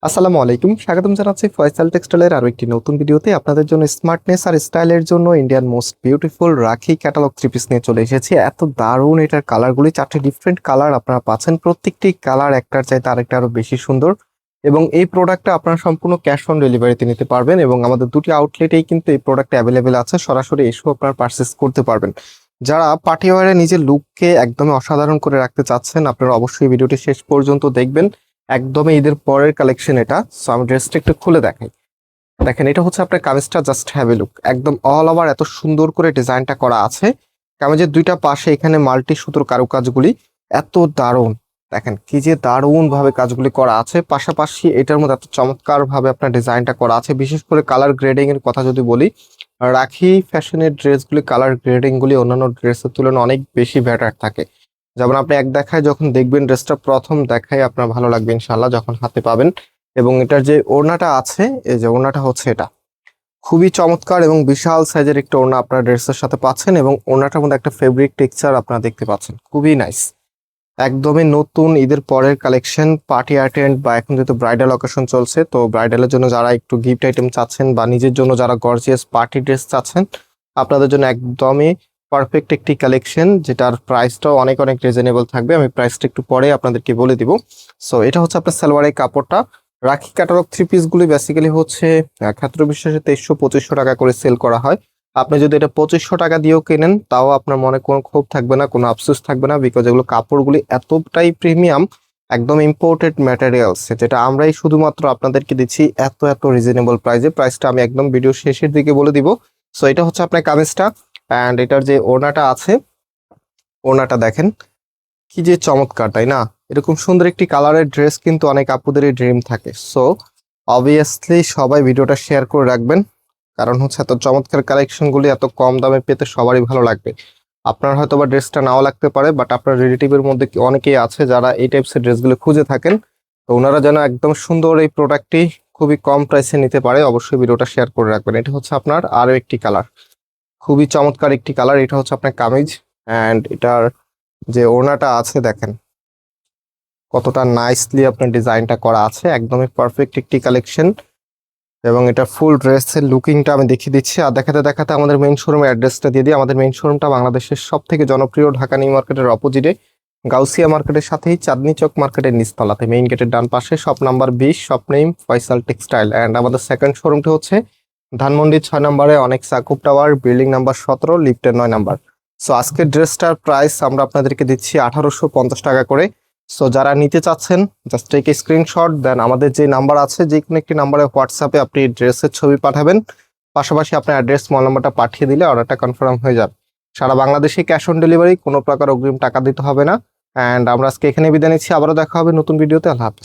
আসসালামু আলাইকুম, স্বাগতম জানাচ্ছি ফয়সাল টেক্সটাইলের আরো একটি নতুন ভিডিওতে। আপনাদের জন্য স্মার্টনেস আর স্টাইলের জন্য ইন্ডিয়ান মোস্ট বিউটিফুল রাখি ক্যাটালগ থ্রি পিস নিয়ে চলে এসেছি। এত দারুণ এটার কালারগুলি, চারটি ডিফারেন্ট কালার আপনারা পাচ্ছেন। প্রত্যেকটি কালার একটার চাইতে আরেকটা আরো বেশি সুন্দর এবং এই প্রোডাক্টটা আপনারা সম্পূর্ণ ক্যাশ অন ডেলিভারিতে নিতে পারবেন এবং আমাদের দুটি আউটলেটেই কিন্তু এই প্রোডাক্ট অ্যাভেলেবেল আছে। সরাসরি এসেও আপনারা পারচেস করতে পারবেন। যারা পার্টি ওয়্যারে নিজের লুককে একদমই অসাধারণ করে রাখতে চাচ্ছেন, আপনারা অবশ্যই ভিডিওটি শেষ পর্যন্ত দেখবেন। একদমই ঈদের পরের কালেকশন এটা। সো আমি ড্রেসটা একটু খুলে দেখাই। দেখেন, এটা হচ্ছে আপনার কামিজটা, জাস্ট হ্যাভ এ লুক। একদম অল ওভার এত সুন্দর করে ডিজাইনটা করা আছে। কামিজের দুইটা পাশে এখানে মাল্টি সুতোর কারুকাজগুলি এত দারুণ। দেখেন কি যে দারুণ ভাবে কাজগুলি করা আছে। পাশাপাশি এটার মধ্যে এত চমৎকার ভাবে আপনার ডিজাইনটা করা আছে। বিশেষ করে কালার গ্রেডিং এর কথা যদি বলি, রাখি ফ্যাশনের ড্রেসগুলি কালার গ্রেডিং গুলি অন্যান্য ড্রেসের তুলনায় অনেক বেশি বেটার থাকে। যেমন আপনি এক দেখায় যখন দেখবেন ড্রেসটা, প্রথম দেখায় আপনার ভালো লাগবে ইনশাল্লাহ যখন হাতে পাবেন। এবং এটার যে ওড়নাটা আছে, এই যে ওড়নাটা হচ্ছে এটা খুবই চমৎকার এবং বিশাল সাইজের একটা ওড়না আপনার ড্রেসের সাথে পাচ্ছেন এবং ওড়নাটার মধ্যে একটা ফেব্রিক টেক্সচার আপনারা দেখতে পাচ্ছেন, খুবই নাইস। একদমই নতুন ঈদের পরের কালেকশন, পার্টি অ্যাটেন্ড বা এখন যেহেতু ব্রাইডাল অকেশন চলছে, তো ব্রাইডালের জন্য যারা একটু গিফট আইটেম চাচ্ছেন বা নিজের জন্য যারা গর্জিয়াস পার্টি ড্রেস চাচ্ছেন, আপনাদের জন্য একদমই পারফেক্ট একটি কালেকশন, যেটার প্রাইসটাও অনেক অনেক রিজনেবল থাকবে। আমি প্রাইসটা একটু পরে আপনাদেরকে বলে দিব। সো এটা হচ্ছে আপনার সালোয়ারের কাপড়টা। রাখি ক্যাটালগ থ্রি পিসগুলি বেসিক্যালি হচ্ছে ক্ষেত্র বিশেষে 2300-2500 টাকা করে সেল করা হয়। আপনি যদি এটা 2500 টাকা দিয়েও কেনেন, তাও আপনার মনে কোনো ক্ষোভ থাকবে না, কোনো আফসোস থাকবে না, বিকজ এগুলো কাপড়গুলি এতটাই প্রিমিয়াম, একদম ইম্পোর্টেড ম্যাটেরিয়ালস, যেটা আমরাই শুধুমাত্র আপনাদেরকে দিচ্ছি এত এত রিজনেবল প্রাইসে। প্রাইসটা আমি একদম ভিডিও শেষের দিকে বলে দিব। সো এটা হচ্ছে আপনার কামিজটা অ্যান্ড এটার যে ওড়নাটা আছে, ওড়নাটা দেখেন কি যে চমৎকার, তাই না? এরকম সুন্দর একটি কালারের ড্রেস কিন্তু অনেক আপুদেরই ড্রিম থাকে। সো অবভিয়াসলি সবাই ভিডিওটা শেয়ার করে রাখবেন, কারণ হচ্ছে এত চমৎকার কালেকশনগুলি এত কম দামে পেতে সবারই ভালো লাগবে। আপনার হয়তো বা ড্রেসটা নাও লাগতে পারে, বাট আপনার রিলেটিভের মধ্যে অনেকেই আছে যারা এই টাইপসের ড্রেসগুলো খুঁজে থাকেন। তো ওনারা যেন একদম সুন্দর এই প্রোডাক্টটি খুবই কম প্রাইসে নিতে পারে, অবশ্যই ভিডিওটা শেয়ার করে রাখবেন। এটা হচ্ছে আপনার আরো একটি কালার, খুবই চমৎকার একটি কালার। এটা হচ্ছে আপনার কামিজ অ্যান্ড এটার যে ওড়নাটা আছে দেখেন কতটা নাইসলি আপনার ডিজাইনটা করা আছে, একদমই পারফেক্ট একটি কালেকশন। এবং এটা ফুল ড্রেসের লুকিংটা আমি দেখিয়ে দিচ্ছি। আর দেখাতে দেখাতে আমাদের মেইন শোরুমের অ্যাড্রেসটা দিয়ে দিই। আমাদের মেইন শোরুমটা বাংলাদেশের সব থেকে জনপ্রিয় ঢাকা নিউ মার্কেটের অপোজিটে, গাউসিয়া মার্কেটের সাথেই চাঁদনি চক মার্কেটের নিচতলাতে, মেইন গেটের ডান পাশে, shop number 20, shop name Faisal textile. And আমাদের সেকেন্ড শোরুমটা হচ্ছে ধানমন্ডি 6 নম্বরে অনেক সাকুব টাওয়ার, বিল্ডিং নাম্বার 17, লিফটের 9 নাম্বার। সো আজকের ড্রেসটার প্রাইস আমরা আপনাদেরকে দিচ্ছি 1850 টাকা করে। সো যারা নিতে চাচ্ছেন জাস্ট টেক এ স্ক্রিনশট, দেন আমাদের যে নাম্বার আছে যে কোনো একটি নাম্বারে হোয়াটসঅ্যাপে আপনি ড্রেসের ছবি পাঠাবেন, পাশাপাশি আপনার অ্যাড্রেস মোবাইল নাম্বারটা পাঠিয়ে দিলে অর্ডারটা কনফার্ম হয়ে যাবে। সারা বাংলাদেশে ক্যাশ অন ডেলিভারি, কোনো প্রকার অগ্রিম টাকা দিতে হবে না। অ্যান্ড আমরা আজকে এখানে বিদায় নিচ্ছি, আবারও দেখা হবে নতুন ভিডিওতে। আল্লাহ হাফেজ।